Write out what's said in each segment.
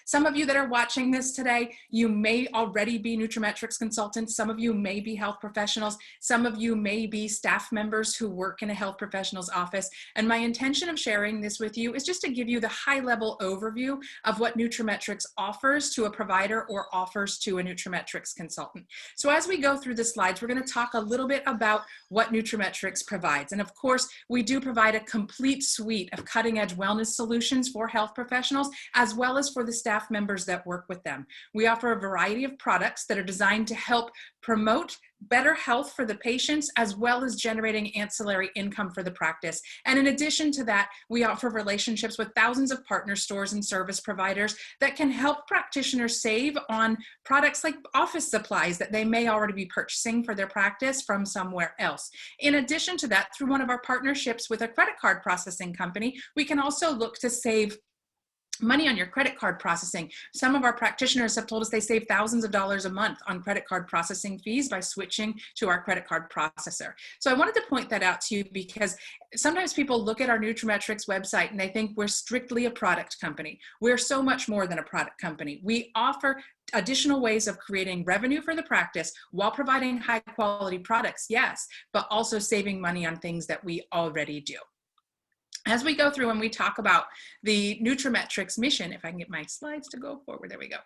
some of you that are watching this today, you may already be nutraMetrix consultants. Some of you may be health professionals. Some of you may be staff members who work in a health professional's office. And my intention of sharing this with you is just to give you the high-level overview of what nutraMetrix offers to a provider or offers to a nutraMetrix consultant. So as we go through the slides, we're going to talk a little bit about what nutraMetrix provides. And of course, we do provide a complete suite of cutting-edge wellness solutions for health professionals, as well as for the staff members that work with them. We offer a variety of products that are designed to help promote better health for the patients, as well as generating ancillary income for the practice. And in addition to that, we offer relationships with thousands of partner stores and service providers that can help practitioners save on products like office supplies that they may already be purchasing for their practice from somewhere else. In addition to that, through one of our partnerships with a credit card processing company, we can also look to save money on your credit card processing. Some of our practitioners have told us they save thousands of dollars a month on credit card processing fees by switching to our credit card processor. So I wanted to point that out to you because sometimes people look at our nutraMetrix website and they think we're strictly a product company. We're so much more than a product company. We offer additional ways of creating revenue for the practice while providing high quality products, yes, but also saving money on things that we already do. As we go through and we talk about the nutraMetrix mission, if I can get my slides to go forward, there we go.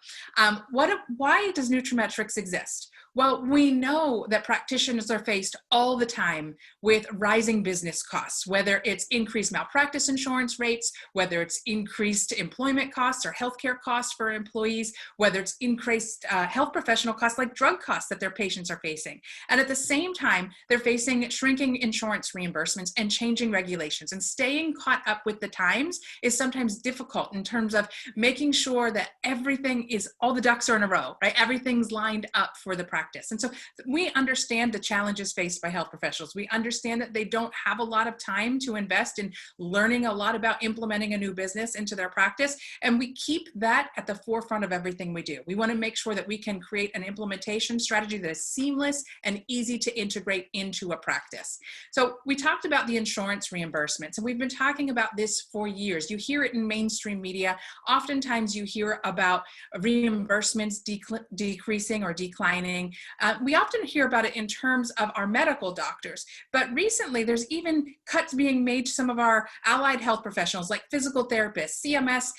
Why does nutraMetrix exist? Well, we know that practitioners are faced all the time with rising business costs, whether it's increased malpractice insurance rates, whether it's increased employment costs or healthcare costs for employees, whether it's increased health professional costs like drug costs that their patients are facing. And at the same time, they're facing shrinking insurance reimbursements and changing regulations, and staying caught up with the times is sometimes difficult in terms of making sure that everything is, all the ducks are in a row, right? Everything's lined up for the practice. And so we understand the challenges faced by health professionals. We understand that they don't have a lot of time to invest in learning a lot about implementing a new business into their practice. And we keep that at the forefront of everything we do. We want to make sure that we can create an implementation strategy that is seamless and easy to integrate into a practice. So we talked about the insurance reimbursements, and we've been talking about this for years. You hear it in mainstream media. Oftentimes you hear about reimbursements decreasing or declining. We often hear about it in terms of our medical doctors, but recently there's even cuts being made to some of our allied health professionals like physical therapists, CMS.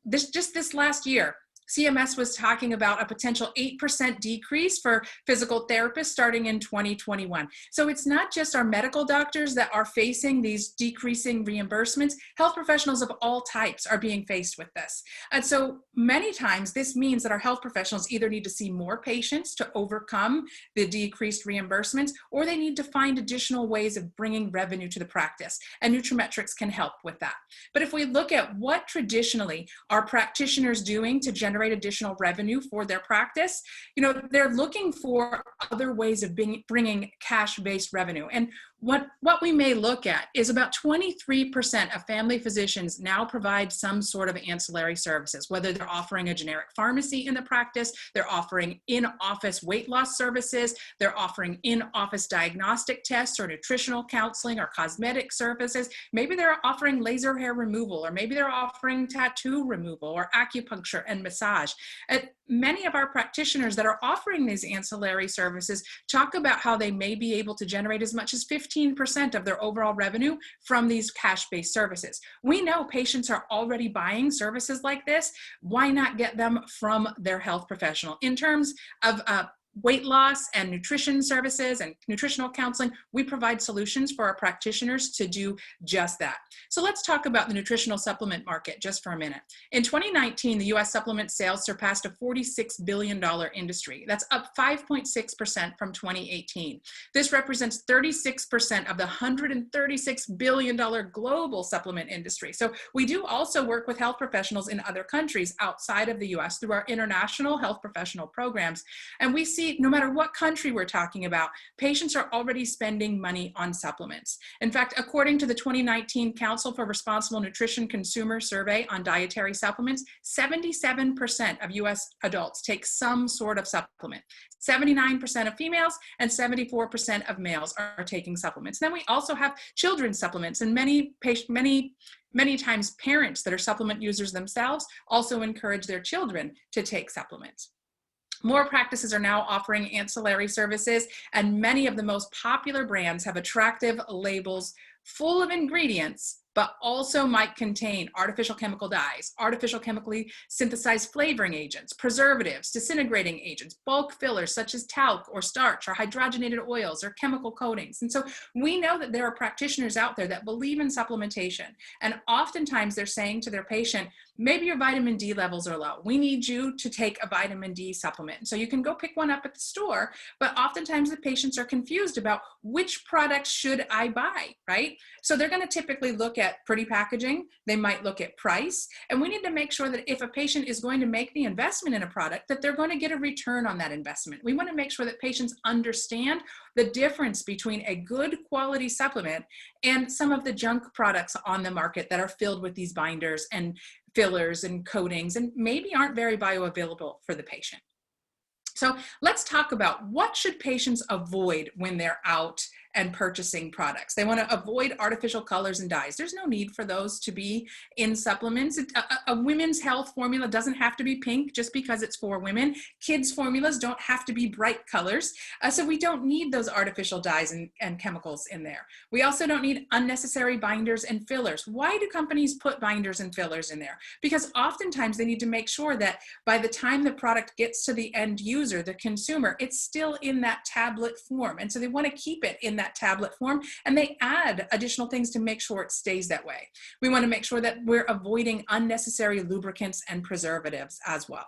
Just this last year, CMS was talking about a potential 8% decrease for physical therapists starting in 2021. So it's not just our medical doctors that are facing these decreasing reimbursements. Health professionals of all types are being faced with this. And so many times this means that our health professionals either need to see more patients to overcome the decreased reimbursements, or they need to find additional ways of bringing revenue to the practice. And nutraMetrix can help with that. But if we look at what traditionally are practitioners doing to generate additional revenue for their practice, they're looking for other ways of bringing cash-based revenue. And what we may look at is about 23% of family physicians now provide some sort of ancillary services, whether they're offering a generic pharmacy in the practice, they're offering in-office weight loss services, they're offering in-office diagnostic tests or nutritional counseling or cosmetic services. Maybe they're offering laser hair removal, or maybe they're offering tattoo removal or acupuncture and massage. Many of our practitioners that are offering these ancillary services talk about how they may be able to generate as much as 15% of their overall revenue from these cash-based services. We know patients are already buying services like this. Why not get them from their health professional? In terms of weight loss and nutrition services and nutritional counseling, we provide solutions for our practitioners to do just that. So let's talk about the nutritional supplement market just for a minute. In 2019, the US supplement sales surpassed a $46 billion industry. That's up 5.6% from 2018. This represents 36% of the $136 billion global supplement industry. So we do also work with health professionals in other countries outside of the US through our international health professional programs. And we see no matter what country we're talking about, patients are already spending money on supplements. In fact, according to the 2019 Council for Responsible Nutrition Consumer Survey on Dietary Supplements, 77% of US adults take some sort of supplement. 79% of females and 74% of males are taking supplements. Then we also have children's supplements, and many Many times parents that are supplement users themselves also encourage their children to take supplements. More practices are now offering ancillary services, and many of the most popular brands have attractive labels full of ingredients, but also might contain artificial chemical dyes, artificial chemically synthesized flavoring agents, preservatives, disintegrating agents, bulk fillers such as talc or starch or hydrogenated oils or chemical coatings. And so we know that there are practitioners out there that believe in supplementation, and oftentimes they're saying to their patient, maybe your vitamin D levels are low. We need you to take a vitamin D supplement. So you can go pick one up at the store, but oftentimes the patients are confused about which product should I buy, right? So they're going to typically look at pretty packaging. They might look at price. And we need to make sure that if a patient is going to make the investment in a product, that they're going to get a return on that investment. We want to make sure that patients understand the difference between a good quality supplement and some of the junk products on the market that are filled with these binders and fillers and coatings and maybe aren't very bioavailable for the patient. So let's talk about what should patients avoid when they're out and purchasing products. They want to avoid artificial colors and dyes. There's no need for those to be in supplements. A women's health formula doesn't have to be pink just because it's for women. Kids' formulas don't have to be bright colors. So we don't need those artificial dyes and chemicals in there. We also don't need unnecessary binders and fillers. Why do companies put binders and fillers in there? Because oftentimes they need to make sure that by the time the product gets to the end user, the consumer, it's still in that tablet form. And so they want to keep it in that tablet form, and they add additional things to make sure it stays that way. We want to make sure that we're avoiding unnecessary lubricants and preservatives as well.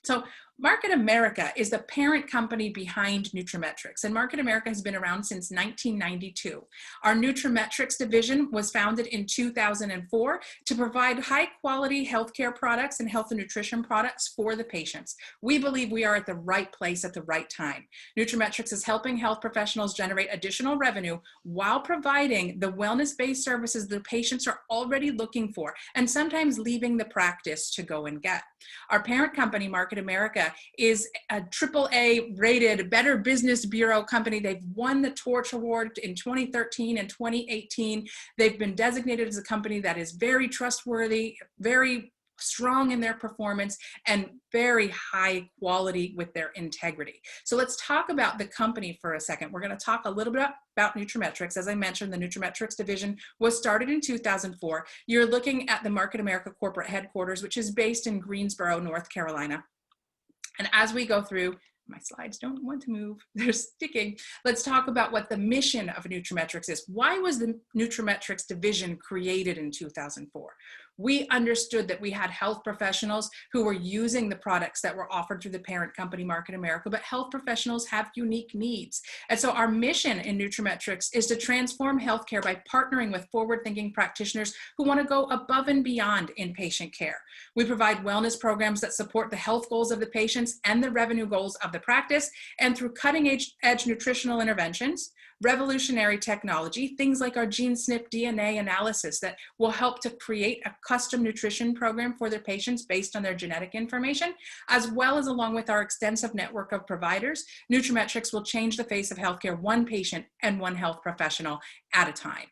So Market America is the parent company behind nutraMetrix, and Market America has been around since 1992. Our nutraMetrix division was founded in 2004 to provide high-quality healthcare products and health and nutrition products for the patients. We believe we are at the right place at the right time. nutraMetrix is helping health professionals generate additional revenue while providing the wellness-based services the patients are already looking for, and sometimes leaving the practice to go and get. Our parent company, Market America, is a AAA rated Better Business Bureau company. They've won the Torch Award in 2013 and 2018. They've been designated as a company that is very trustworthy, very strong in their performance, and very high quality with their integrity. So let's talk about the company for a second. We're going to talk a little bit about nutraMetrix. As I mentioned, the nutraMetrix division was started in 2004. You're looking at the Market America corporate headquarters, which is based in Greensboro, North Carolina. And as we go through, my slides don't want to move, they're sticking. Let's talk about what the mission of nutraMetrix is. Why was the nutraMetrix division created in 2004? We understood that we had health professionals who were using the products that were offered through the parent company, Market America, but health professionals have unique needs. And so our mission in nutraMetrix is to transform healthcare by partnering with forward-thinking practitioners who want to go above and beyond in patient care. We provide wellness programs that support the health goals of the patients and the revenue goals of the practice, and through cutting-edge nutritional interventions, revolutionary technology, things like our GeneSNP DNA analysis that will help to create a custom nutrition program for their patients based on their genetic information, as well as along with our extensive network of providers, nutraMetrix will change the face of healthcare one patient and one health professional at a time.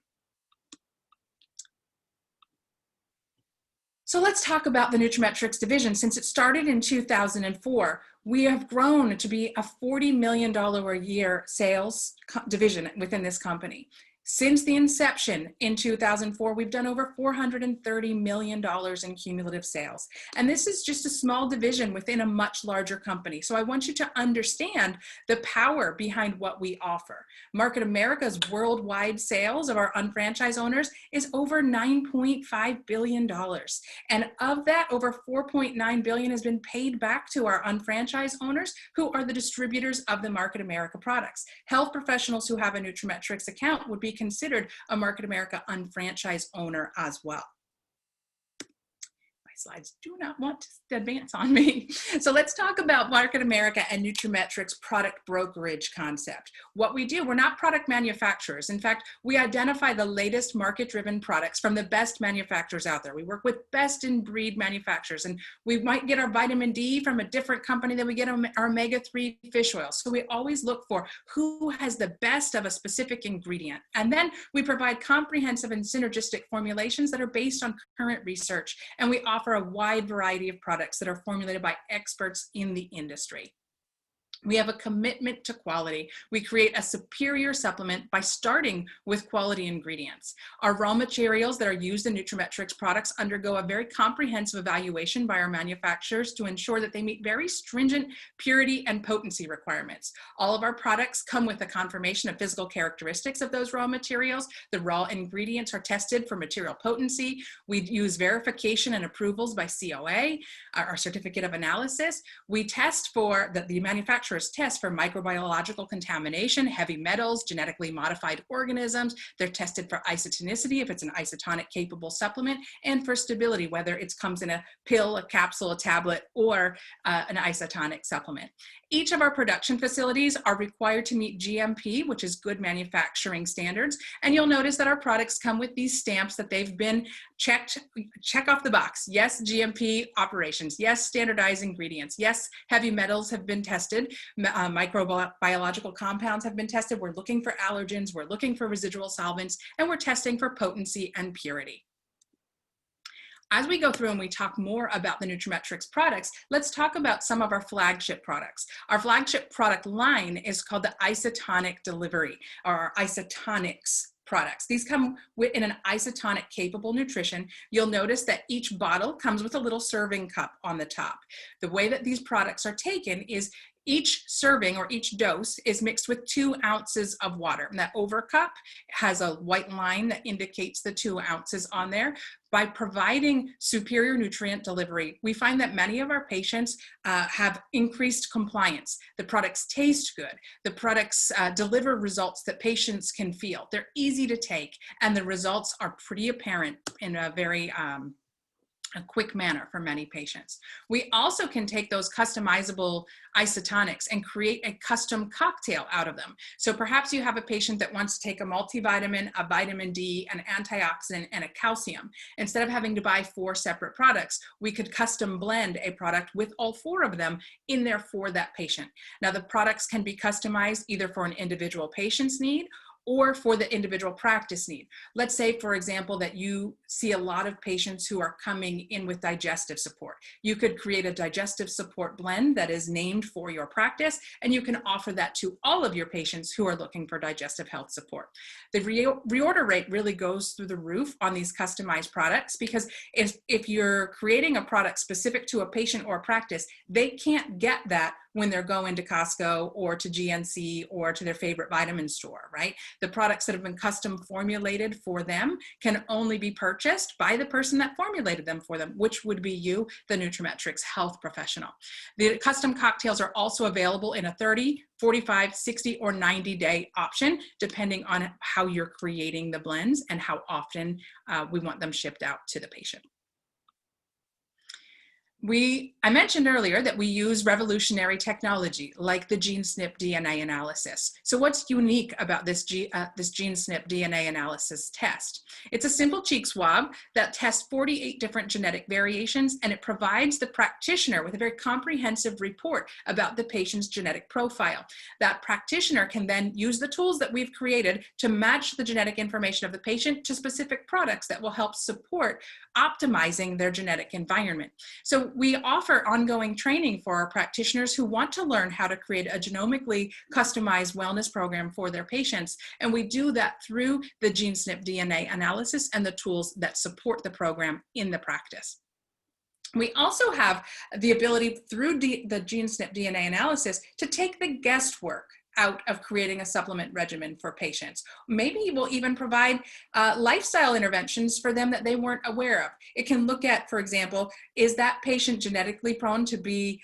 So let's talk about the nutraMetrix division. Since it started in 2004, we have grown to be a $40 million a year sales division within this company. Since the inception in 2004, we've done over $430 million in cumulative sales. And this is just a small division within a much larger company. So I want you to understand the power behind what we offer. Market America's worldwide sales of our unfranchised owners is over $9.5 billion. And of that, over $4.9 billion has been paid back to our unfranchised owners, who are the distributors of the Market America products. Health professionals who have a nutraMetrix account would be considered a Market America unfranchised owner as well. My slides do not want to advance on me. So let's talk about Market America and nutraMetrix product brokerage concept. What we do, we're not product manufacturers. In fact, we identify the latest market-driven products from the best manufacturers out there. We work with best-in-breed manufacturers, and we might get our vitamin D from a different company than we get our omega-3 fish oil. So we always look for who has the best of a specific ingredient. And then we provide comprehensive and synergistic formulations that are based on current research, and we offer a wide variety of products that are formulated by experts in the industry. We have a commitment to quality. We create a superior supplement by starting with quality ingredients. Our raw materials that are used in nutraMetrix products undergo a very comprehensive evaluation by our manufacturers to ensure that they meet very stringent purity and potency requirements. All of our products come with a confirmation of physical characteristics of those raw materials. The raw ingredients are tested for material potency. We use verification and approvals by COA, our certificate of analysis. We test for the manufacturer test for microbiological contamination, heavy metals, genetically modified organisms. They're tested for isotonicity, if it's an isotonic capable supplement, and for stability, whether it comes in a pill, a capsule, a tablet, or an isotonic supplement. Each of our production facilities are required to meet GMP, which is good manufacturing standards. And you'll notice that our products come with these stamps that they've been check off the box. Yes, GMP operations. Yes, standardized ingredients. Yes, heavy metals have been tested. Microbiological compounds have been tested. We're looking for allergens. We're looking for residual solvents, and we're testing for potency and purity. As we go through and we talk more about the nutraMetrix products, let's talk about some of our flagship products. Our flagship product line is called the isotonic delivery, or our isotonics products. These come in an isotonic capable nutrition. You'll notice that each bottle comes with a little serving cup on the top. The way that these products are taken is each serving or each dose is mixed with 2 ounces of water. And that over cup has a white line that indicates the 2 ounces on there. By providing superior nutrient delivery, we find that many of our patients have increased compliance. The products taste good. The products deliver results that patients can feel. They're easy to take, and the results are pretty apparent in a very a quick manner for many patients. We also can take those customizable isotonics and create a custom cocktail out of them. So perhaps you have a patient that wants to take a multivitamin, a vitamin D, an antioxidant, and a calcium. Instead of having to buy 4 separate products, we could custom blend a product with all 4 of them in there for that patient. Now, the products can be customized either for an individual patient's need or for the individual practice need. Let's say, for example, that you see a lot of patients who are coming in with digestive support. You could create a digestive support blend that is named for your practice, and you can offer that to all of your patients who are looking for digestive health support. The reorder rate really goes through the roof on these customized products, because if you're creating a product specific to a patient or a practice, they can't get that when they're going to Costco or to GNC or to their favorite vitamin store, right? The products that have been custom formulated for them can only be purchased by the person that formulated them for them, which would be you, the nutraMetrix health professional. The custom cocktails are also available in a 30, 45, 60, or 90-day option, depending on how you're creating the blends and how often we want them shipped out to the patient. I mentioned earlier that we use revolutionary technology like the GeneSNP DNA analysis. So what's unique about this GeneSNP DNA analysis test? It's a simple cheek swab that tests 48 different genetic variations, and it provides the practitioner with a very comprehensive report about the patient's genetic profile. That practitioner can then use the tools that we've created to match the genetic information of the patient to specific products that will help support optimizing their genetic environment. So we offer ongoing training for our practitioners who want to learn how to create a genomically customized wellness program for their patients. And we do that through the GeneSNP DNA analysis and the tools that support the program in the practice. We also have the ability through the GeneSNP DNA analysis to take the guesswork out of creating a supplement regimen for patients. Maybe we'll even provide lifestyle interventions for them that they weren't aware of. It can look at, for example, is that patient genetically prone to be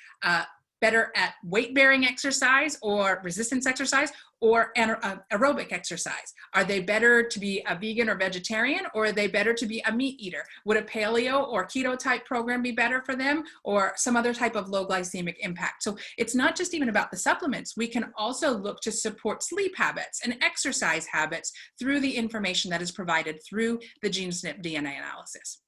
better at weight-bearing exercise or resistance exercise or aerobic exercise? Are they better to be a vegan or vegetarian, or are they better to be a meat eater? Would a paleo or keto type program be better for them, or some other type of low glycemic impact? So it's not just even about the supplements. We can also look to support sleep habits and exercise habits through the information that is provided through the GeneSNP DNA analysis.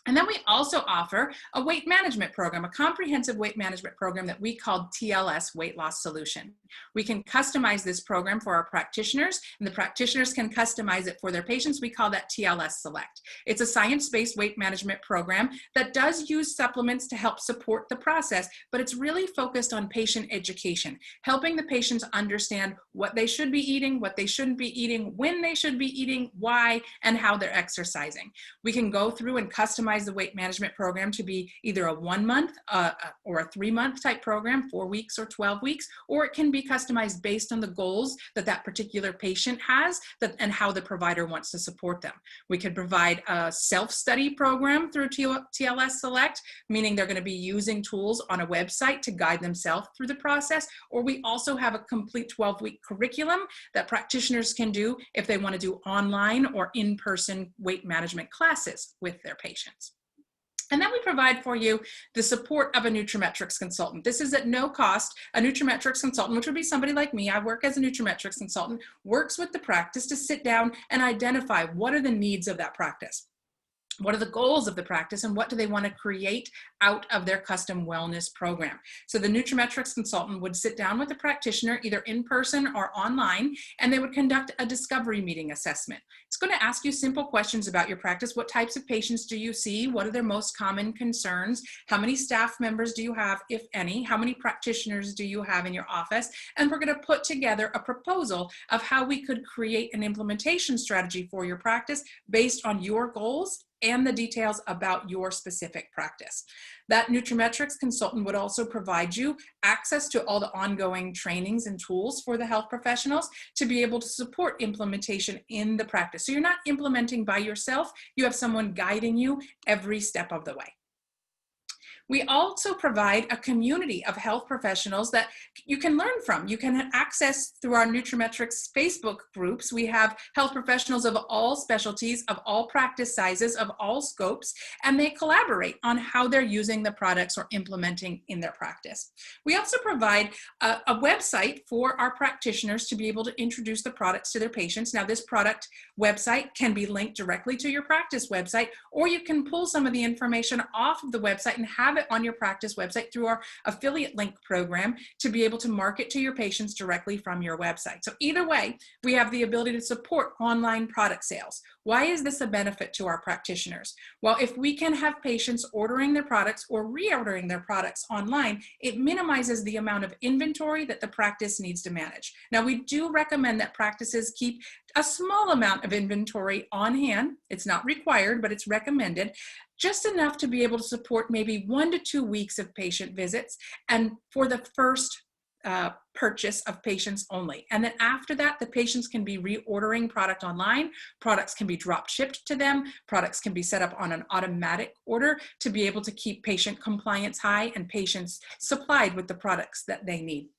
And then we also offer a weight management program, a comprehensive weight management program that we call TLS Weight Loss Solution. We can customize this program for our practitioners, and the practitioners can customize it for their patients. We call that TLS Select. It's a science-based weight management program that does use supplements to help support the process, but it's really focused on patient education, helping the patients understand what they should be eating, what they shouldn't be eating, when they should be eating, why, and how they're exercising. We can go through and customize the weight management program to be either a 1 month or a 3 month type program, 4 weeks or 12 weeks, or it can be customized based on the goals that that particular patient has and how the provider wants to support them. We could provide a self-study program through TLS Select, meaning they're going to be using tools on a website to guide themselves through the process, or we also have a complete 12-week curriculum that practitioners can do if they want to do online or in-person weight management classes with their patients. And then we provide for you the support of a nutraMetrix consultant. This is at no cost. A nutraMetrix consultant, which would be somebody like me, I work as a nutraMetrix consultant, works with the practice to sit down and identify what are the needs of that practice. What are the goals of the practice, and what do they want to create out of their custom wellness program? So the nutraMetrix consultant would sit down with the practitioner either in person or online, and they would conduct a discovery meeting assessment. It's going to ask you simple questions about your practice. What types of patients do you see? What are their most common concerns? How many staff members do you have, if any? How many practitioners do you have in your office? And we're going to put together a proposal of how we could create an implementation strategy for your practice based on your goals and the details about your specific practice. That nutraMetrix consultant would also provide you access to all the ongoing trainings and tools for the health professionals to be able to support implementation in the practice. So you're not implementing by yourself, you have someone guiding you every step of the way. We also provide a community of health professionals that you can learn from. You can access through our nutraMetrix Facebook groups. We have health professionals of all specialties, of all practice sizes, of all scopes, and they collaborate on how they're using the products or implementing in their practice. We also provide a website for our practitioners to be able to introduce the products to their patients. Now, this product website can be linked directly to your practice website, or you can pull some of the information off of the website and have it on your practice website through our affiliate link program to be able to market to your patients directly from your website. So either way, we have the ability to support online product sales. Why is this a benefit to our practitioners? Well, if we can have patients ordering their products or reordering their products online, it minimizes the amount of inventory that the practice needs to manage. Now, we do recommend that practices keep a small amount of inventory on hand. It's not required, but it's recommended, just enough to be able to support maybe 1 to 2 weeks of patient visits, and for the first purchase of patients only. And then after that, the patients can be reordering product online, products can be drop shipped to them, products can be set up on an automatic order to be able to keep patient compliance high and patients supplied with the products that they need.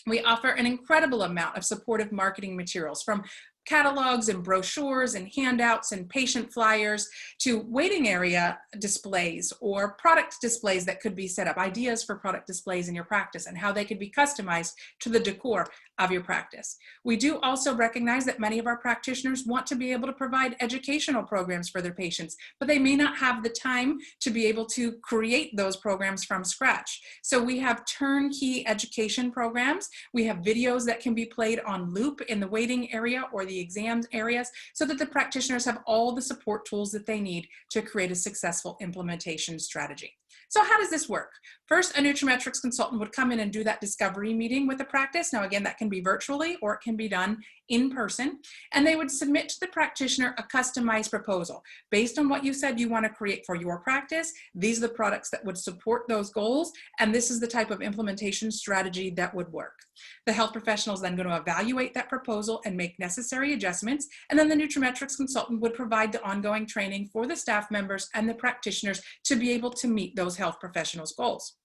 We offer an incredible amount of supportive marketing materials, from catalogs and brochures and handouts and patient flyers to waiting area displays or product displays that could be set up, ideas for product displays in your practice and how they could be customized to the decor of your practice. We do also recognize that many of our practitioners want to be able to provide educational programs for their patients, but they may not have the time to be able to create those programs from scratch. So we have turnkey education programs. We have videos that can be played on loop in the waiting area or the exam areas so that the practitioners have all the support tools that they need to create a successful implementation strategy. So how does this work? First, a nutraMetrix consultant would come in and do that discovery meeting with the practice. Now, again, that can be virtually or it can be done in person. And they would submit to the practitioner a customized proposal. Based on what you said you want to create for your practice, these are the products that would support those goals. And this is the type of implementation strategy that would work. The health professional is then going to evaluate that proposal and make necessary adjustments. And then the nutraMetrix consultant would provide the ongoing training for the staff members and the practitioners to be able to meet those health professionals' goals.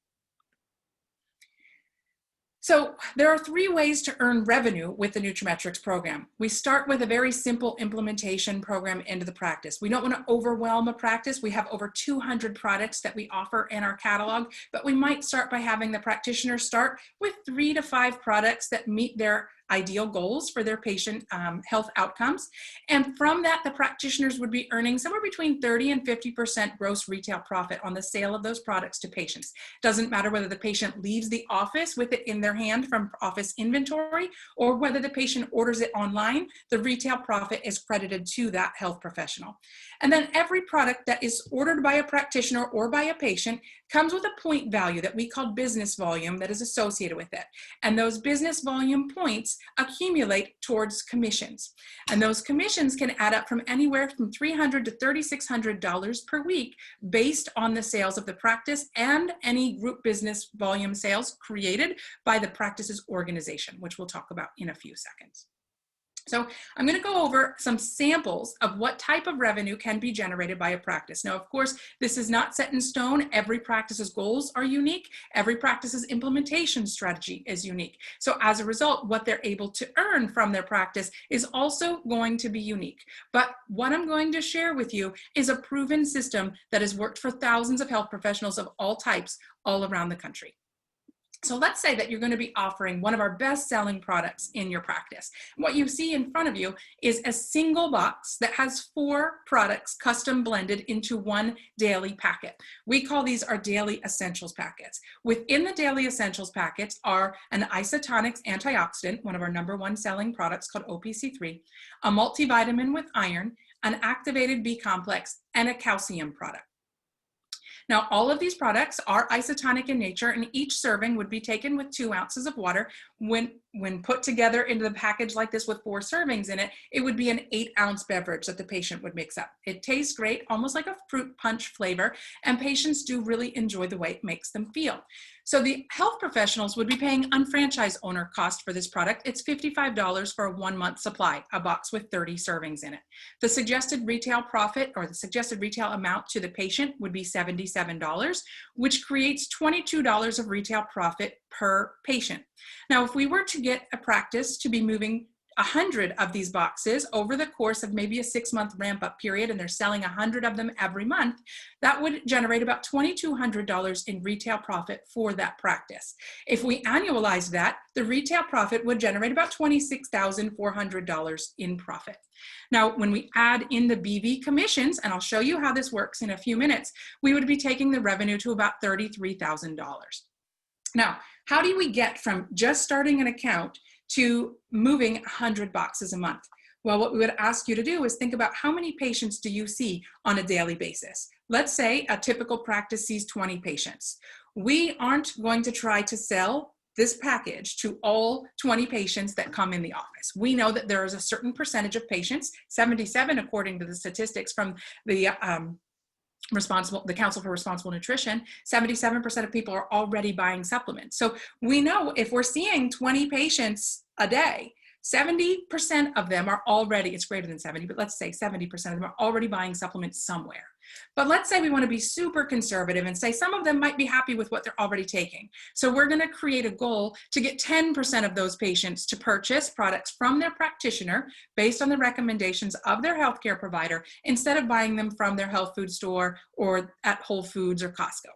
So there are 3 ways to earn revenue with the nutraMetrix program. We start with a very simple implementation program into the practice. We don't want to overwhelm a practice. We have over 200 products that we offer in our catalog, but we might start by having the practitioner start with 3 to 5 products that meet their ideal goals for their patient health outcomes. And from that, the practitioners would be earning somewhere between 30 and 50% gross retail profit on the sale of those products to patients. Doesn't matter whether the patient leaves the office with it in their hand from office inventory or whether the patient orders it online, the retail profit is credited to that health professional. And then every product that is ordered by a practitioner or by a patient comes with a point value that we call business volume that is associated with it. And those business volume points accumulate towards commissions. And those commissions can add up from anywhere from $300 to $3,600 per week based on the sales of the practice and any group business volume sales created by the practice's organization, which we'll talk about in a few seconds. So I'm going to go over some samples of what type of revenue can be generated by a practice. Now, of course, this is not set in stone. Every practice's goals are unique. Every practice's implementation strategy is unique. So as a result, what they're able to earn from their practice is also going to be unique. But what I'm going to share with you is a proven system that has worked for thousands of health professionals of all types all around the country. So let's say that you're going to be offering one of our best-selling products in your practice. What you see in front of you is a single box that has 4 products custom blended into one daily packet. We call these our daily essentials packets. Within the daily essentials packets are an isotonics antioxidant, one of our #1 selling products called OPC3, a multivitamin with iron, an activated B complex, and a calcium product. Now, all of these products are isotonic in nature, and each serving would be taken with 2 ounces of water. When put together into the package like this with 4 servings in it, it would be an 8-ounce beverage that the patient would mix up. It tastes great, almost like a fruit punch flavor, and patients do really enjoy the way it makes them feel. So the health professionals would be paying unfranchised owner cost for this product. It's $55 for a 1-month supply, a box with 30 servings in it. The suggested retail profit or the suggested retail amount to the patient would be $77, which creates $22 of retail profit per patient. Now, if we were to get a practice to be moving 100 of these boxes over the course of maybe a 6-month ramp-up period, and they're selling 100 of them every month, that would generate about $2,200 in retail profit for that practice. If we annualize that, the retail profit would generate about $26,400 in profit. Now, when we add in the BV commissions, and I'll show you how this works in a few minutes, we would be taking the revenue to about $33,000. Now, how do we get from just starting an account to moving 100 boxes a month? Well, what we would ask you to do is think about how many patients do you see on a daily basis. Let's say a typical practice sees 20 patients. We aren't going to try to sell this package to all 20 patients that come in the office. We know that there is a certain percentage of patients, 77 according to the statistics from the Council for Responsible Nutrition, 77% of people are already buying supplements. So we know if we're seeing 20 patients a day, 70% of them are already, it's greater than 70, but let's say 70% of them are already buying supplements somewhere. But let's say we want to be super conservative and say some of them might be happy with what they're already taking. So we're going to create a goal to get 10% of those patients to purchase products from their practitioner based on the recommendations of their healthcare provider instead of buying them from their health food store or at Whole Foods or Costco.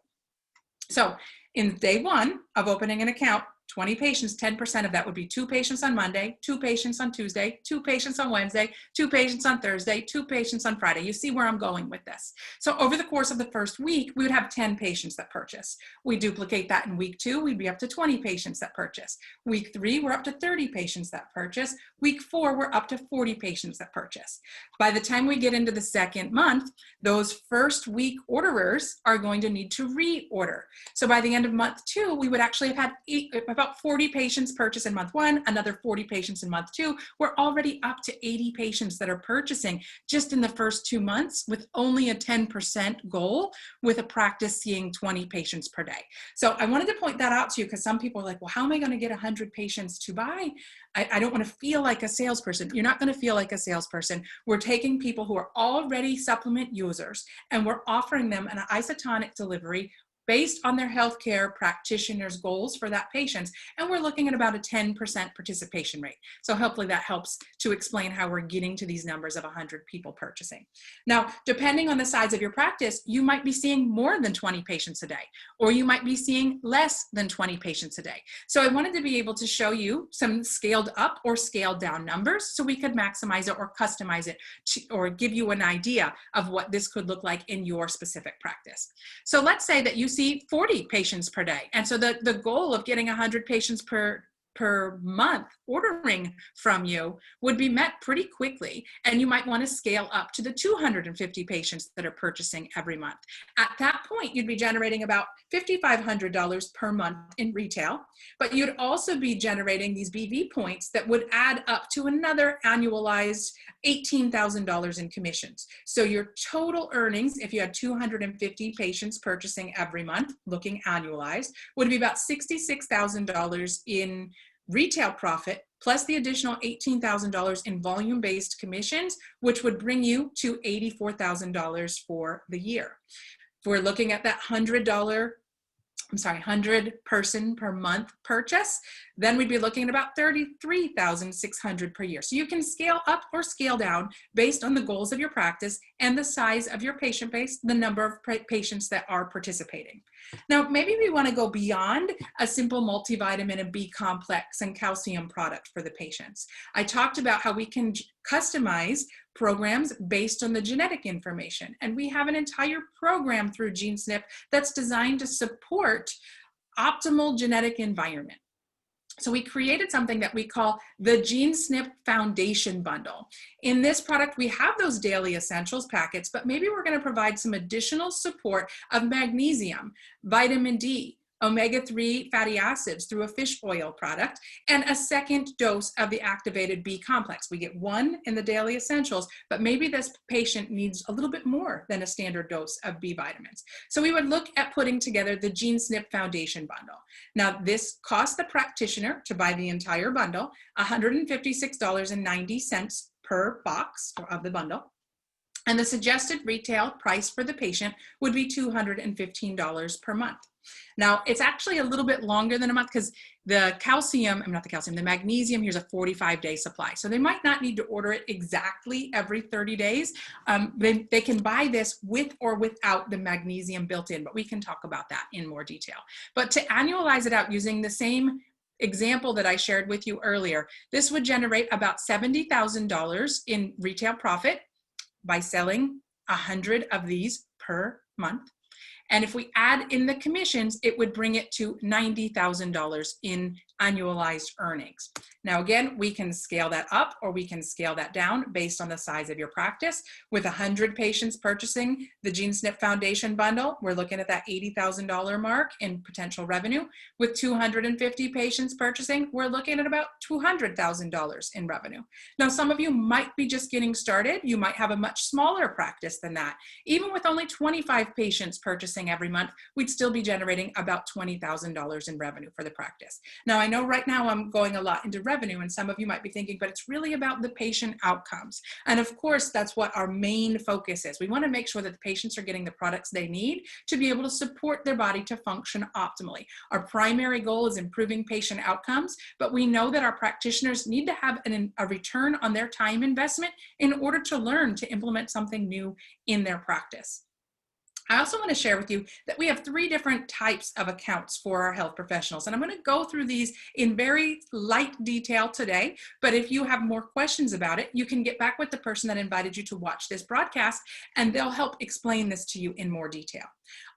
So in day 1 of opening an account, 20 patients, 10% of that would be 2 patients on Monday, 2 patients on Tuesday, 2 patients on Wednesday, 2 patients on Thursday, 2 patients on Friday. You see where I'm going with this. So over the course of the first week, we would have 10 patients that purchase. We duplicate that in week 2, we'd be up to 20 patients that purchase. Week 3, we're up to 30 patients that purchase. Week 4, we're up to 40 patients that purchase. By the time we get into the second month, those first week orderers are going to need to reorder. So by the end of month 2, we would actually have had about 40 patients purchase in month 1, another 40 patients in month 2. We're already up to 80 patients that are purchasing just in the first 2 months with only a 10% goal with a practice seeing 20 patients per day. So I wanted to point that out to you because some people are like, well, how am I going to get 100 patients to buy? I don't want to feel like a salesperson. You're not going to feel like a salesperson. We're taking people who are already supplement users and we're offering them an isotonic delivery based on their healthcare practitioner's goals for that patient. And we're looking at about a 10% participation rate. So hopefully that helps to explain how we're getting to these numbers of 100 people purchasing. Now, depending on the size of your practice, you might be seeing more than 20 patients a day, or you might be seeing less than 20 patients a day. So I wanted to be able to show you some scaled up or scaled down numbers so we could maximize it or customize it or give you an idea of what this could look like in your specific practice. So let's say that you see 40 patients per day. And so the goal of getting 100 patients per month ordering from you would be met pretty quickly. And you might want to scale up to the 250 patients that are purchasing every month. At that point, you'd be generating about $5,500 per month in retail, but you'd also be generating these BV points that would add up to another annualized $18,000 in commissions. So your total earnings, if you had 250 patients purchasing every month, looking annualized, would be about $66,000 in retail profit, plus the additional $18,000 in volume-based commissions, which would bring you to $84,000 for the year. If we're looking at that $100 person per month purchase, then we'd be looking at about $33,600 per year. So you can scale up or scale down based on the goals of your practice and the size of your patient base, the number of patients that are participating. Now, maybe we want to go beyond a simple multivitamin and B complex and calcium product for the patients. I talked about how we can customize programs based on the genetic information. And we have an entire program through GeneSNP that's designed to support optimal genetic environment. So we created something that we call the GeneSNP Foundation Bundle. In this product, we have those daily essentials packets, but maybe we're going to provide some additional support of magnesium, vitamin D, omega-3 fatty acids through a fish oil product, and a second dose of the activated B complex. We get one in the daily essentials, but maybe this patient needs a little bit more than a standard dose of B vitamins. So we would look at putting together the GeneSNP Foundation Bundle. Now, this costs the practitioner to buy the entire bundle, $156.90 per box of the bundle. And the suggested retail price for the patient would be $215 per month. Now, it's actually a little bit longer than a month because the magnesium, here's a 45-day supply. So they might not need to order it exactly every 30 days. They can buy this with or without the magnesium built in, but we can talk about that in more detail. But to annualize it out using the same example that I shared with you earlier, this would generate about $70,000 in retail profit by selling 100 of these per month. And if we add in the commissions, it would bring it to $90,000 in annualized earnings. Now, again, we can scale that up or we can scale that down based on the size of your practice. With 100 patients purchasing the GeneSNP Foundation Bundle, we're looking at that $80,000 mark in potential revenue. With 250 patients purchasing, we're looking at about $200,000 in revenue. Now, some of you might be just getting started. You might have a much smaller practice than that. Even with only 25 patients purchasing every month, we'd still be generating about $20,000 in revenue for the practice. Now, I know right now I'm going a lot into revenue, and some of you might be thinking, but it's really about the patient outcomes. And of course, that's what our main focus is. We want to make sure that the patients are getting the products they need to be able to support their body to function optimally. Our primary goal is improving patient outcomes, but we know that our practitioners need to have a return on their time investment in order to learn to implement something new in their practice. I also want to share with you that we have 3 different types of accounts for our health professionals. And I'm going to go through these in very light detail today. But if you have more questions about it, you can get back with the person that invited you to watch this broadcast, and they'll help explain this to you in more detail.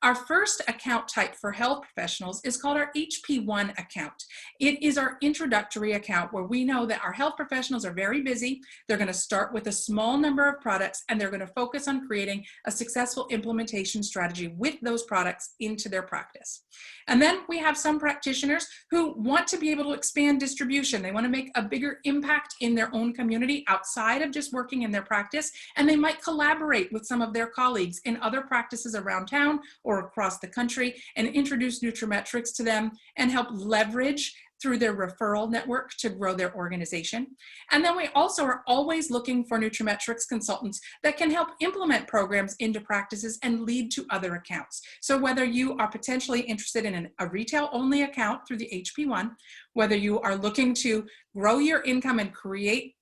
Our first account type for health professionals is called our HP1 account. It is our introductory account where we know that our health professionals are very busy. They're going to start with a small number of products, and they're going to focus on creating a successful implementation strategy with those products into their practice. And then we have some practitioners who want to be able to expand distribution. They want to make a bigger impact in their own community outside of just working in their practice, and they might collaborate with some of their colleagues in other practices around town town or across the country and introduce nutraMetrix to them and help leverage through their referral network to grow their organization. And then we also are always looking for nutraMetrix consultants that can help implement programs into practices and lead to other accounts. So whether you are potentially interested in a retail-only account through the HP1, whether you are looking to grow your income and create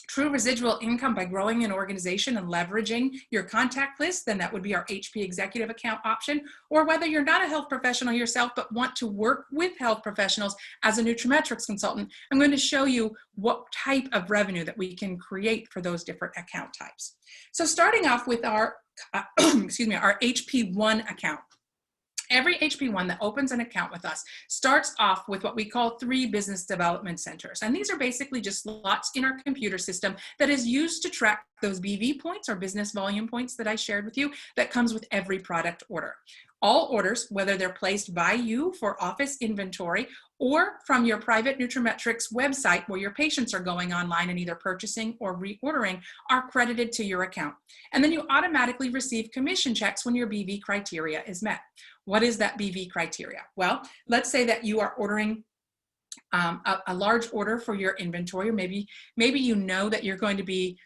true residual income by growing an organization and leveraging your contact list, then that would be our HP executive account option. Or whether you're not a health professional yourself, but want to work with health professionals as a nutraMetrix consultant, I'm going to show you what type of revenue that we can create for those different account types. So starting off with our, our HP1 account. Every HP1 that opens an account with us starts off with what we call 3 business development centers. And these are basically just slots in our computer system that is used to track those BV points or business volume points that I shared with you that comes with every product order. All orders, whether they're placed by you for office inventory or from your private nutraMetrix website where your patients are going online and either purchasing or reordering, are credited to your account. And then you automatically receive commission checks when your BV criteria is met. What is that BV criteria? Well, let's say that you are ordering a large order for your inventory, or maybe you know that you're going to be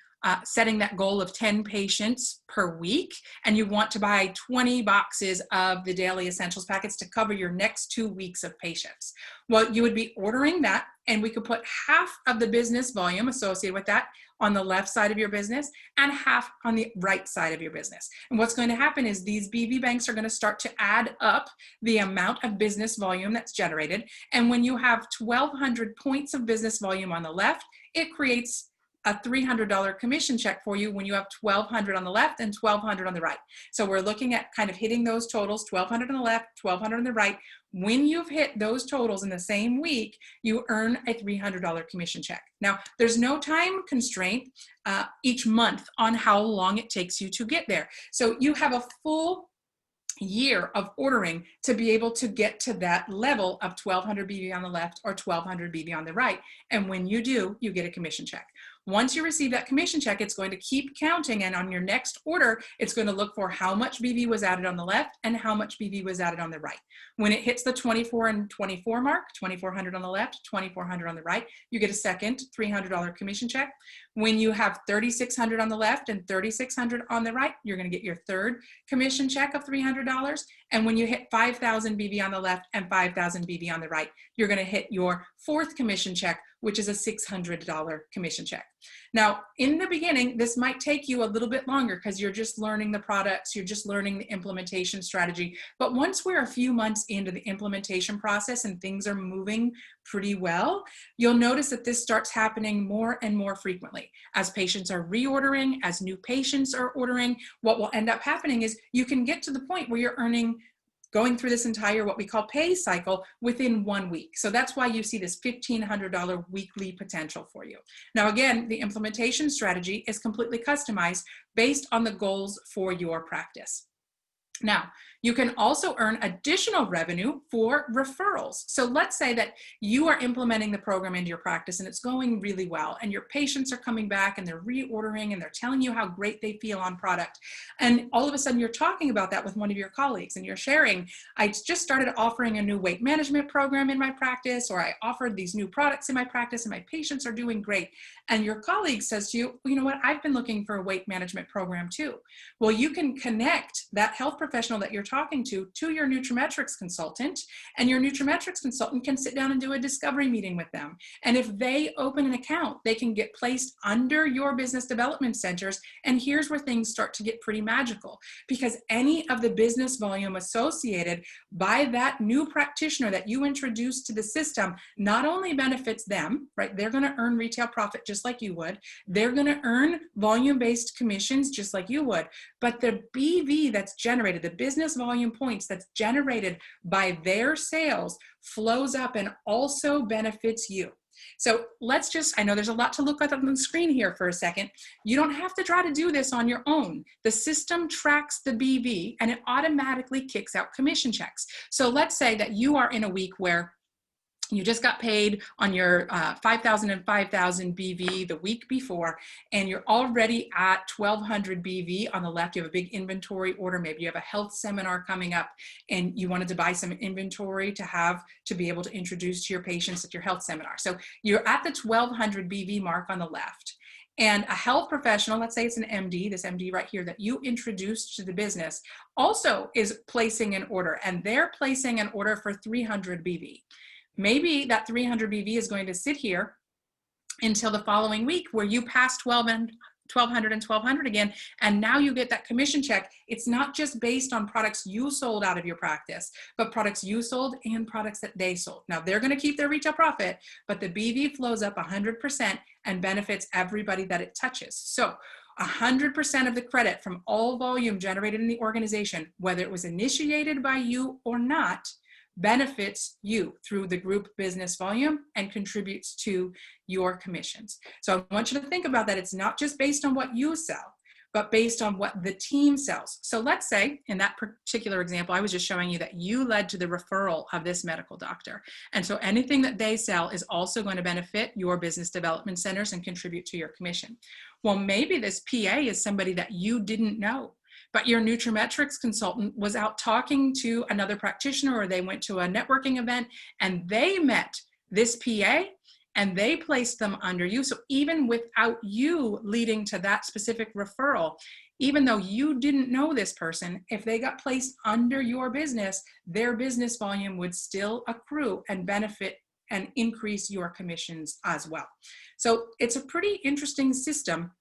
setting that goal of 10 patients per week, and you want to buy 20 boxes of the daily essentials packets to cover your next 2 weeks of patients. Well, you would be ordering that, and we could put half of the business volume associated with that on the left side of your business and half on the right side of your business. And what's going to happen is these BV banks are going to start to add up the amount of business volume that's generated. And when you have 1,200 points of business volume on the left, it creates a $300 commission check for you when you have 1,200 on the left and 1,200 on the right. So we're looking at kind of hitting those totals, 1,200 on the left, 1,200 on the right. When you've hit those totals in the same week, you earn a $300 commission check. Now, there's no time constraint each month on how long it takes you to get there. So you have a full year of ordering to be able to get to that level of 1,200 BV on the left or 1,200 BV on the right. And when you do, you get a commission check. Once you receive that commission check, it's going to keep counting, and on your next order, it's going to look for how much BV was added on the left and how much BV was added on the right. When it hits the 24 and 24 mark, 2,400 on the left, 2,400 on the right, you get a second $300 commission check. When you have 3,600 on the left and 3,600 on the right, you're going to get your third commission check of $300. And when you hit 5,000 BV on the left and 5,000 BV on the right, you're going to hit your fourth commission check, which is a $600 commission check. Now, in the beginning, this might take you a little bit longer because you're just learning the products, you're just learning the implementation strategy. But once we're a few months into the implementation process and things are moving pretty well, you'll notice that this starts happening more and more frequently. As patients are reordering, as new patients are ordering, what will end up happening is you can get to the point where you're earning, going through this entire what we call pay cycle within 1 week. So that's why you see this $1,500 weekly potential for you. Now, again, the implementation strategy is completely customized based on the goals for your practice. Now, you can also earn additional revenue for referrals. So let's say that you are implementing the program into your practice and it's going really well, and your patients are coming back and they're reordering and they're telling you how great they feel on product. And all of a sudden you're talking about that with one of your colleagues and you're sharing, I just started offering a new weight management program in my practice, or I offered these new products in my practice and my patients are doing great. And your colleague says to you, well, you know what, I've been looking for a weight management program too. Well, you can connect that health professional that you're talking to your nutraMetrix consultant, and your nutraMetrix consultant can sit down and do a discovery meeting with them. And if they open an account, they can get placed under your business development centers. And here's where things start to get pretty magical, because any of the business volume associated by that new practitioner that you introduce to the system not only benefits them, right? They're going to earn retail profit just like you would. They're going to earn volume-based commissions just like you would. But the BV that's generated, the business volume points that's generated by their sales, flows up and also benefits you. So let's just, I know there's a lot to look at on the screen here for a second. You don't have to try to do this on your own. The system tracks the BV and it automatically kicks out commission checks. So let's say that you are in a week where You just got paid on your 5,000 and 5,000 BV the week before, and you're already at 1,200 BV on the left. You have a big inventory order. Maybe you have a health seminar coming up and you wanted to buy some inventory to be able to introduce to your patients at your health seminar. So you're at the 1,200 BV mark on the left. And a health professional, let's say it's an MD, this MD right here that you introduced to the business, also is placing an order, and they're placing an order for 300 BV. Maybe that 300 BV is going to sit here until the following week where you pass 1,200 and 1,200 again, and now you get that commission check. It's not just based on products you sold out of your practice, but products you sold and products that they sold. Now they're going to keep their retail profit, but the BV flows up 100% and benefits everybody that it touches. So 100% of the credit from all volume generated in the organization, whether it was initiated by you or not, benefits you through the group business volume and contributes to your commissions. So I want you to think about that. It's not just based on what you sell, but based on what the team sells. So let's say in that particular example, I was just showing you that you led to the referral of this medical doctor. And so anything that they sell is also going to benefit your business development centers and contribute to your commission. Well, maybe this PA is somebody that you didn't know, but your nutraMetrix consultant was out talking to another practitioner, or they went to a networking event and they met this PA and they placed them under you. So even without you leading to that specific referral, even though you didn't know this person, if they got placed under your business, their business volume would still accrue and benefit and increase your commissions as well. So it's a pretty interesting system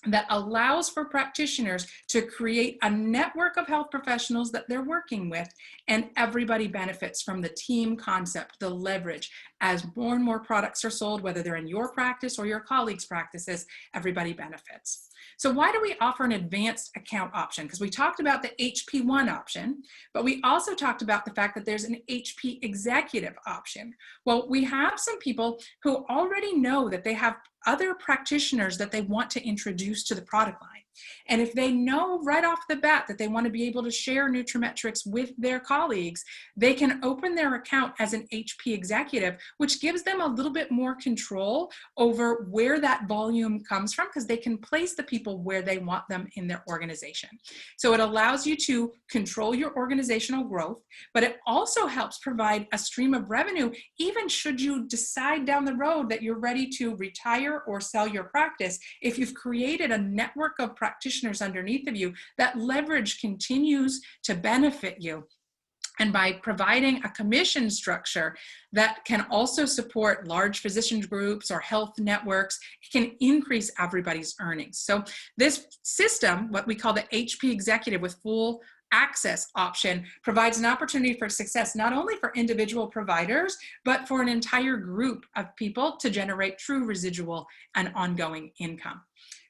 that allows for practitioners to create a network of health professionals that they're working with, and everybody benefits from the team concept, the leverage. As more and more products are sold, whether they're in your practice or your colleagues' practices, everybody benefits. So why do we offer an advanced account option? Because we talked about the HP1 option, but we also talked about the fact that there's an HP executive option. Well, we have some people who already know that they have other practitioners that they want to introduce to the product line. And if they know right off the bat that they want to be able to share nutraMetrix with their colleagues, they can open their account as an HP executive, which gives them a little bit more control over where that volume comes from, because they can place the people where they want them in their organization. So it allows you to control your organizational growth, but it also helps provide a stream of revenue, even should you decide down the road that you're ready to retire or sell your practice. If you've created a network of practitioners underneath of you, that leverage continues to benefit you. And by providing a commission structure that can also support large physician groups or health networks, it can increase everybody's earnings. So this system, what we call the HP executive with full access option, provides an opportunity for success not only for individual providers, but for an entire group of people to generate true residual and ongoing income.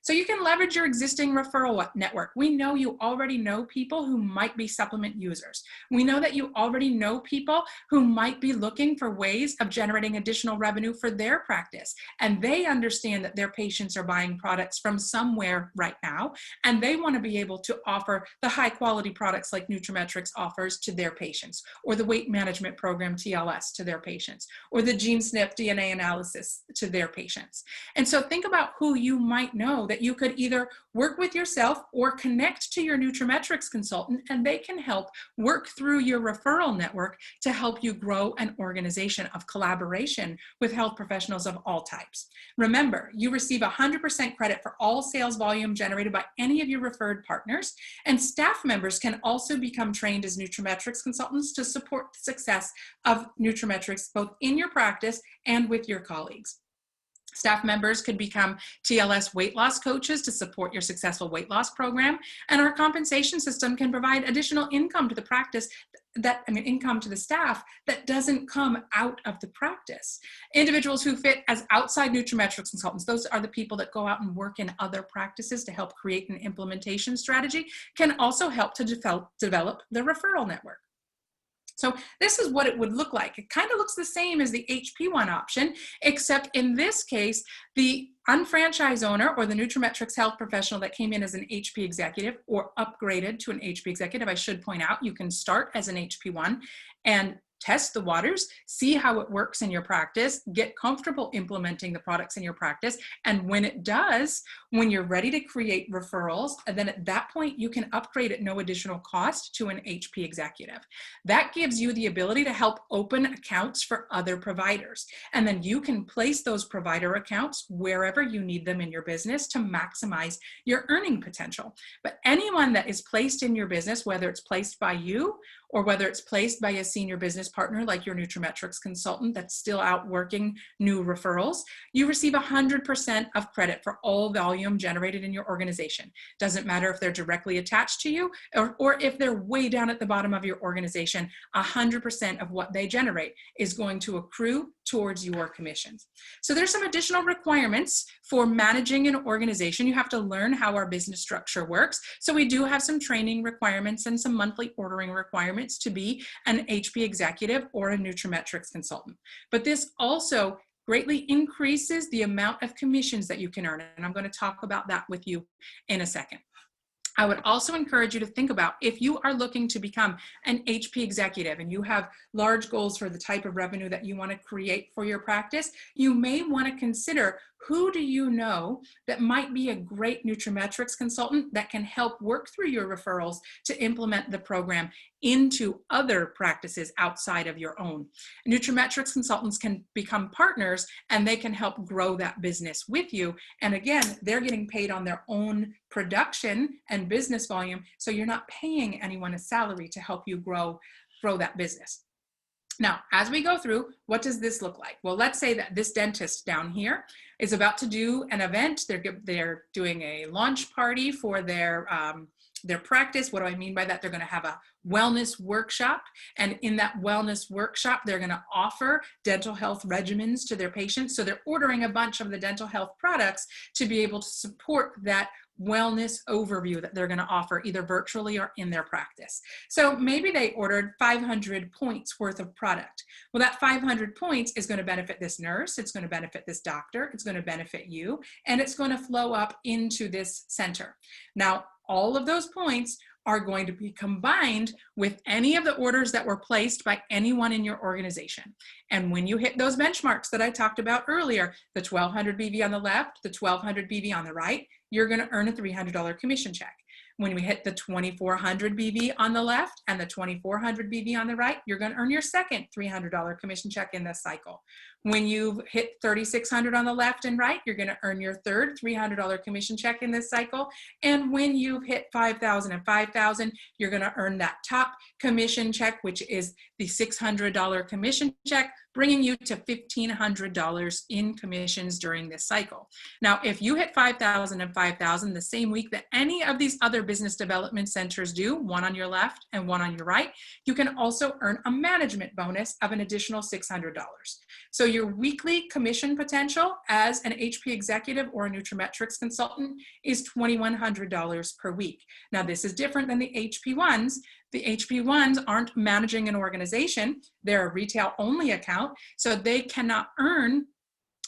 So you can leverage your existing referral network. We know you already know people who might be supplement users. We know that you already know people who might be looking for ways of generating additional revenue for their practice. And they understand that their patients are buying products from somewhere right now, and they want to be able to offer the high quality products like nutraMetrix offers to their patients, or the weight management program TLS to their patients, or the GeneSNP DNA analysis to their patients. And so think about who you might know that you could either work with yourself or connect to your nutraMetrix consultant, and they can help work through your referral network to help you grow an organization of collaboration with health professionals of all types. Remember, you receive 100% credit for all sales volume generated by any of your referred partners, and staff members can also become trained as nutraMetrix consultants to support the success of nutraMetrix both in your practice and with your colleagues. Staff members could become TLS weight loss coaches to support your successful weight loss program. And our compensation system can provide additional income to the practice income to the staff that doesn't come out of the practice. Individuals who fit as outside nutraMetrix consultants, those are the people that go out and work in other practices to help create an implementation strategy, can also help to develop the referral network. So this is what it would look like. It kind of looks the same as the HP1 option, except in this case, the unfranchised owner or the nutraMetrix health professional that came in as an HP executive or upgraded to an HP executive, I should point out, you can start as an HP1 and test the waters, see how it works in your practice, get comfortable implementing the products in your practice. And when it does, when you're ready to create referrals, and then at that point, you can upgrade at no additional cost to an HP executive. That gives you the ability to help open accounts for other providers. And then you can place those provider accounts wherever you need them in your business to maximize your earning potential. But anyone that is placed in your business, whether it's placed by you or whether it's placed by a senior business partner like your nutraMetrix consultant that's still out working new referrals, you receive 100% of credit for all volume generated in your organization. Doesn't matter if they're directly attached to you or if they're way down at the bottom of your organization, 100% of what they generate is going to accrue towards your commissions. So there's some additional requirements for managing an organization. You have to learn how our business structure works. So we do have some training requirements and some monthly ordering requirements to be an HP executive or a nutraMetrix consultant. But this also greatly increases the amount of commissions that you can earn. And I'm going to talk about that with you in a second. I would also encourage you to think about if you are looking to become an HP executive and you have large goals for the type of revenue that you want to create for your practice, you may want to consider who do you know that might be a great nutraMetrix consultant that can help work through your referrals to implement the program into other practices outside of your own. nutraMetrix consultants can become partners and they can help grow that business with you. And again, they're getting paid on their own production and business volume, so you're not paying anyone a salary to help you grow that business. Now, as we go through, what does this look like? Well, let's say that this dentist down here is about to do an event. They're doing a launch party for their practice. What do I mean by that? They're going to have a wellness workshop. And in that wellness workshop, they're going to offer dental health regimens to their patients. So they're ordering a bunch of the dental health products to be able to support that wellness overview that they're going to offer either virtually or in their practice. So maybe they ordered 500 points worth of product. Well, that 500 points is going to benefit this nurse, it's going to benefit this doctor, it's going to benefit you, and it's going to flow up into this center. Now, all of those points are going to be combined with any of the orders that were placed by anyone in your organization. And when you hit those benchmarks that I talked about earlier, the 1200 BV on the left, the 1200 BV on the right, you're going to earn a $300 commission check. When we hit the 2400 BV on the left and the 2400 BV on the right, you're going to earn your second $300 commission check in this cycle. When you hit 3600 on the left and right, you're going to earn your third $300 commission check in this cycle. And when you've hit 5000 and 5000, you're going to earn that top commission check, which is the $600 commission check, bringing you to $1,500 in commissions during this cycle. Now, if you hit 5,000 and 5,000 the same week that any of these other business development centers do, one on your left and one on your right, you can also earn a management bonus of an additional $600. So your weekly commission potential as an HP executive or a nutraMetrix consultant is $2,100 per week. Now, this is different than the HP ones. The HP ones aren't managing an organization. They're a retail only account, so they cannot earn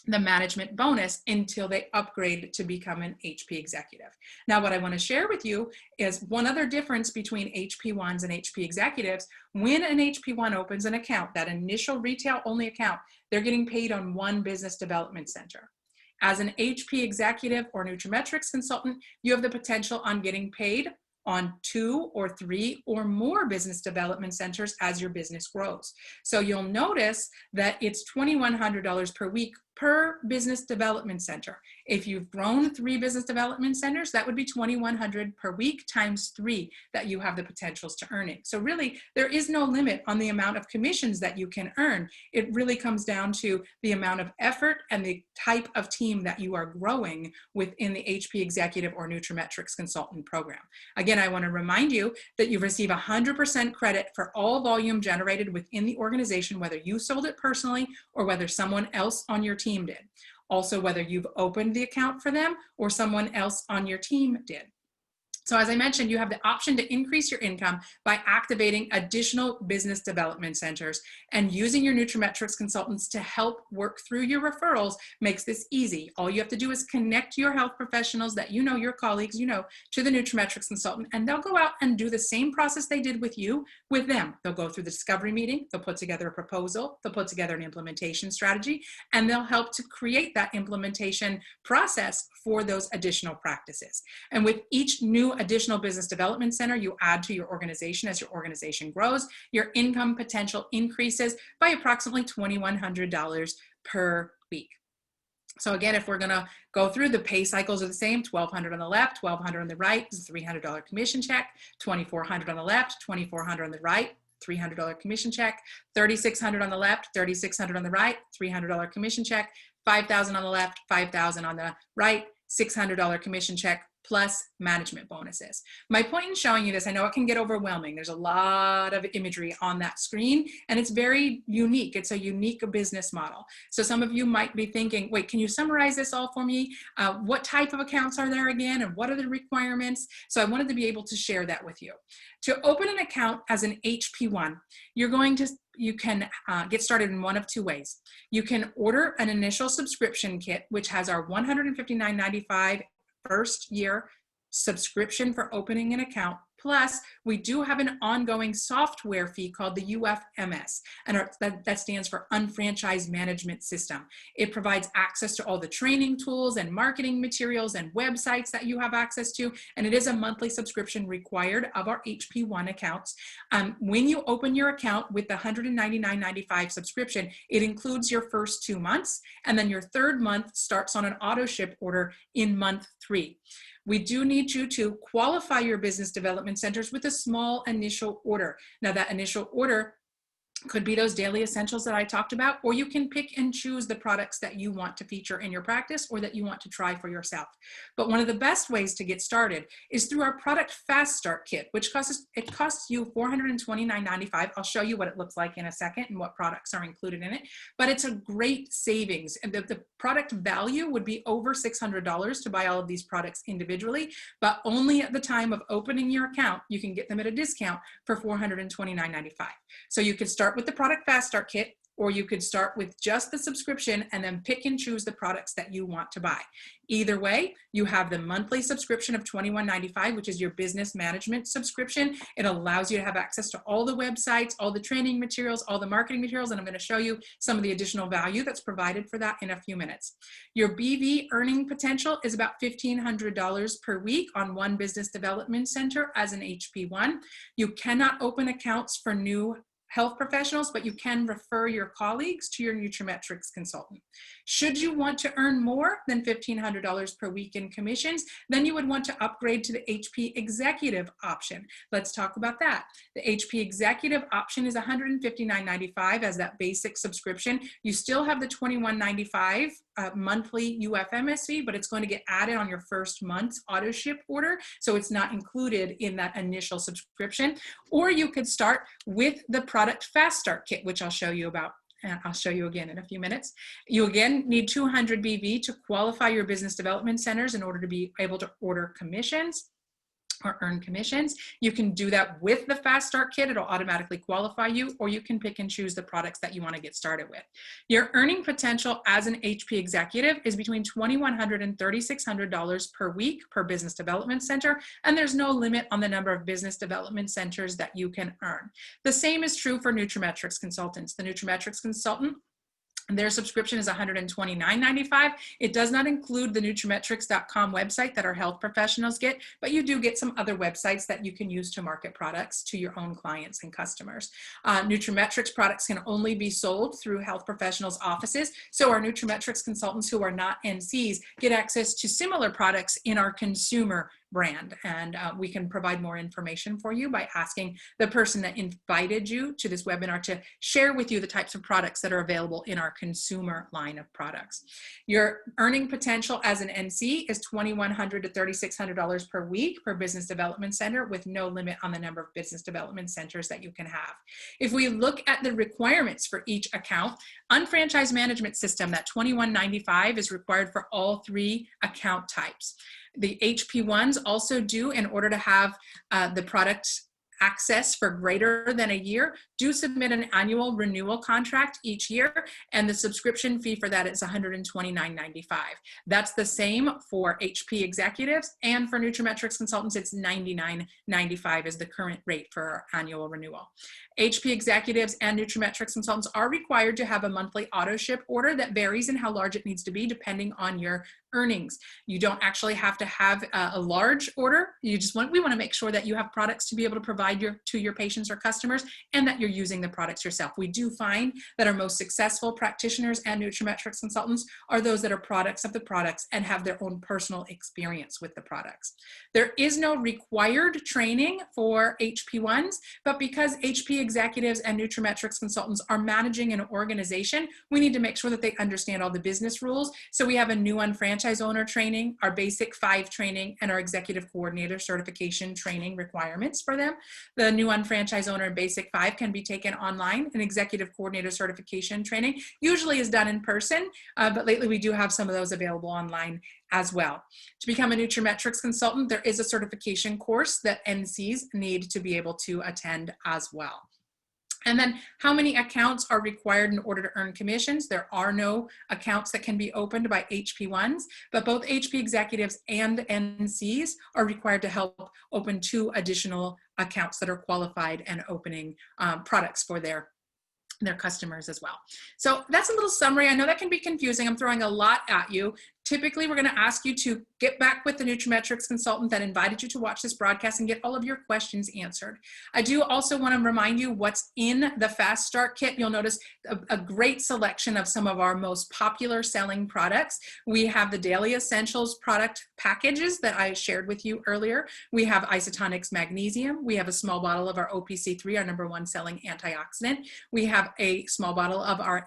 the management bonus until they upgrade to become an HP executive. Now, what I want to share with you is one other difference between HP ones and HP executives. When an HP one opens an account, that initial retail only account, they're getting paid on one business development center. As an HP executive or nutraMetrix consultant, you have the potential on getting paid on 2 or 3 or more business development centers as your business grows. So you'll notice that it's $2,100 per week per business development center. If you've grown 3 business development centers, that would be $2,100 per week times 3 that you have the potentials to earn it. So really, there is no limit on the amount of commissions that you can earn. It really comes down to the amount of effort and the type of team that you are growing within the HP executive or nutraMetrix consultant program. Again, I want to remind you that you receive 100% credit for all volume generated within the organization, whether you sold it personally or whether someone else on your team did. Also, whether you've opened the account for them or someone else on your team did. So as I mentioned, you have the option to increase your income by activating additional business development centers, and using your nutraMetrix consultants to help work through your referrals makes this easy. All you have to do is connect your health professionals that you know, your colleagues you know, to the nutraMetrix consultant, and they'll go out and do the same process they did with you with them. They'll go through the discovery meeting, they'll put together a proposal, they'll put together an implementation strategy, and they'll help to create that implementation process for those additional practices. And with each new additional business development center you add to your organization as your organization grows, your income potential increases by approximately $2,100 per week. So again, if we're going to go through, the pay cycles are the same: $1,200 on the left, $1,200 on the right is a $300 commission check, $2,400 on the left, $2,400 on the right, $300 commission check, $3,600 on the left, $3,600 on the right, $300 commission check, $5,000 on the left, $5,000 on the right, $600 commission check, plus management bonuses. My point in showing you this, I know it can get overwhelming. There's a lot of imagery on that screen, and it's very unique. It's a unique business model. So some of you might be thinking, wait, can you summarize this all for me? What type of accounts are there again, and what are the requirements? So I wanted to be able to share that with you. To open an account as an HP1, you can get started in one of two ways. You can order an initial subscription kit, which has our $159.95 first year subscription for opening an account. Plus, we do have an ongoing software fee called the UFMS, and that stands for Unfranchised Management System. It provides access to all the training tools and marketing materials and websites that you have access to, and it is a monthly subscription required of our HP1 accounts. When you open your account with the $199.95 subscription, it includes your first 2 months, and then your third month starts on an auto ship order in month 3. We do need you to qualify your business development centers with a small initial order. Now, that initial order could be those daily essentials that I talked about, or you can pick and choose the products that you want to feature in your practice or that you want to try for yourself. But one of the best ways to get started is through our product Fast Start Kit, which costs you $429.95. I'll show you what it looks like in a second and what products are included in it, but it's a great savings. And the product value would be over $600 to buy all of these products individually, but only at the time of opening your account, you can get them at a discount for $429.95. So you could start with the product Fast Start Kit, or you could start with just the subscription and then pick and choose the products that you want to buy. Either way, you have the monthly subscription of $21.95, which is your business management subscription. It allows you to have access to all the websites, all the training materials, all the marketing materials, and I'm going to show you some of the additional value that's provided for that in a few minutes. Your BV earning potential is about $1,500 per week on one business development center as an HP1. You cannot open accounts for new health professionals, but you can refer your colleagues to your nutraMetrix consultant. Should you want to earn more than $1,500 per week in commissions, then you would want to upgrade to the HP Executive option. Let's talk about that. The HP Executive option is $159.95 as that basic subscription. You still have the $21.95 monthly UFMS fee, but it's going to get added on your first month's auto ship order, so it's not included in that initial subscription. Or you could start with the product Fast Start Kit, which I'll show you about, and I'll show you again in a few minutes. You again need 200 BV to qualify your business development centers in order to be able to order commissions or earn commissions. You can do that with the Fast Start Kit. It'll automatically qualify you, or you can pick and choose the products that you want to get started with. Your earning potential as an HP executive is between $2,100 and $3,600 per week per business development center, and there's no limit on the number of business development centers that you can earn. The same is true for nutraMetrix consultants. The nutraMetrix consultant, their subscription is $129.95. It does not include the nutrametrix.com website that our health professionals get, but you do get some other websites that you can use to market products to your own clients and customers. nutraMetrix products can only be sold through health professionals' offices, so our nutraMetrix consultants who are not NCs get access to similar products in our consumer brand, and we can provide more information for you by asking the person that invited you to this webinar to share with you the types of products that are available in our consumer line of products. Your earning potential as an NC is $2,100 to $3,600 per week per business development center, with no limit on the number of business development centers that you can have. If we look at the requirements for each account, Unfranchised Management System, that $21.95 is required for all 3 account types. The HP1s also do, in order to have the product access for greater than a year, do submit an annual renewal contract each year, and the subscription fee for that is $129.95. That's the same for HP executives, and for nutraMetrix consultants, it's $99.95 is the current rate for our annual renewal. HP executives and nutraMetrix consultants are required to have a monthly auto ship order that varies in how large it needs to be depending on your earnings. You don't actually have to have a large order. We want to make sure that you have products to be able to provide to your patients or customers, and that you're using the products yourself. We do find that our most successful practitioners and nutraMetrix consultants are those that are products of the products and have their own personal experience with the products. There is no required training for HP1s, but because HP executives and nutraMetrix consultants are managing an organization, we need to make sure that they understand all the business rules. So we have a new franchise owner training, our basic 5 training, and our executive coordinator certification training requirements for them. The new franchise owner basic 5 can be taken online. An executive coordinator certification training usually is done in person, but lately we do have some of those available online as well. To become a nutraMetrix consultant, there is a certification course that NCs need to be able to attend as well. And then how many accounts are required in order to earn commissions? There are no accounts that can be opened by HP1s, but both HP executives and NCs are required to help open 2 additional accounts that are qualified and opening products for their customers as well. So that's a little summary. I know that can be confusing. I'm throwing a lot at you. Typically, we're going to ask you to get back with the nutraMetrix consultant that invited you to watch this broadcast and get all of your questions answered. I do also want to remind you what's in the Fast Start Kit. You'll notice a great selection of some of our most popular selling products. We have the Daily Essentials product packages that I shared with you earlier. We have Isotonics Magnesium. We have a small bottle of our OPC3, our #1 selling antioxidant. We have a small bottle of our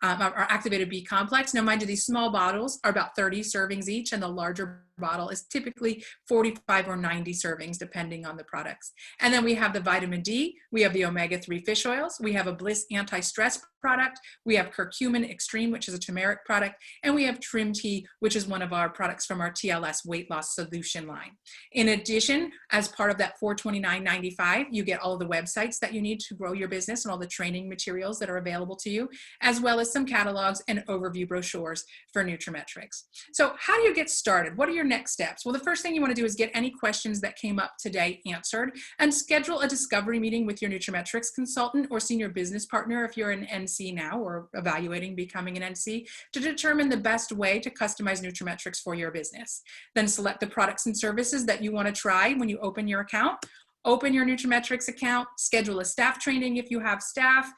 our activated B complex. Now, mind you, these small bottles are about 30 servings each, and the larger bottle is typically 45 or 90 servings, depending on the products. And then we have the vitamin D, we have the omega-3 fish oils, we have a Bliss anti-stress product, we have curcumin extreme, which is a turmeric product, and we have Trim Tea, which is one of our products from our TLS weight loss solution line. In addition, as part of that $429.95, you get all of the websites that you need to grow your business and all the training materials that are available to you, as well as some catalogs and overview brochures for nutraMetrix. So how do you get started? What are your next steps? Well, the first thing you want to do is get any questions that came up today answered, and schedule a discovery meeting with your nutraMetrix consultant or senior business partner if you're an NC now or evaluating becoming an NC, to determine the best way to customize nutraMetrix for your business. Then select the products and services that you want to try when you open your account. Open your nutraMetrix account, schedule a staff training if you have staff,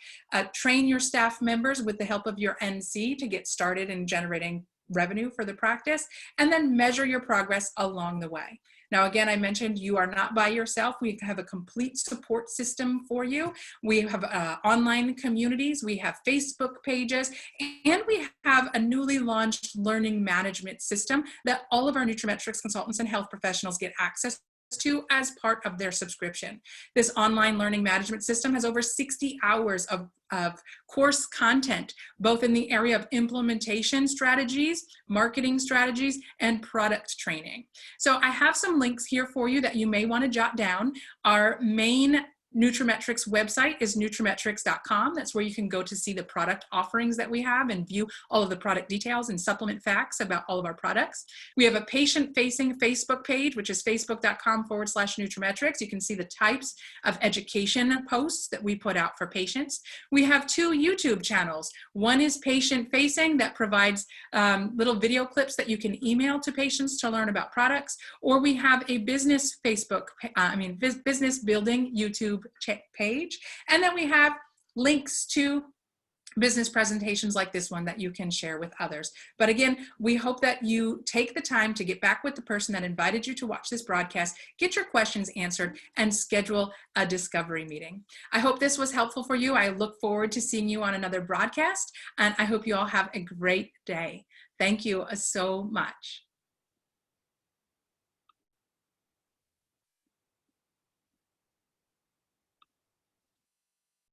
train your staff members with the help of your NC to get started in generating revenue for the practice, and then measure your progress along the way. Now, again, I mentioned you are not by yourself. We have a complete support system for you. We have online communities, we have Facebook pages, and we have a newly launched learning management system that all of our nutraMetrix consultants and health professionals get access to as part of their subscription. This online learning management system has over 60 hours of course content, both in the area of implementation strategies, marketing strategies, and product training. So I have some links here for you that you may want to jot down. Our main nutraMetrix website is nutrametrix.com. That's where you can go to see the product offerings that we have and view all of the product details and supplement facts about all of our products. We have a patient-facing Facebook page, which is facebook.com/nutraMetrix. You can see the types of education posts that we put out for patients. We have 2 YouTube channels. One is patient-facing that provides little video clips that you can email to patients to learn about products, or we have a business business building YouTube page. And then we have links to business presentations like this one that you can share with others. But again, we hope that you take the time to get back with the person that invited you to watch this broadcast, get your questions answered, and schedule a discovery meeting. I hope this was helpful for you. I look forward to seeing you on another broadcast, and I hope you all have a great day. Thank you so much.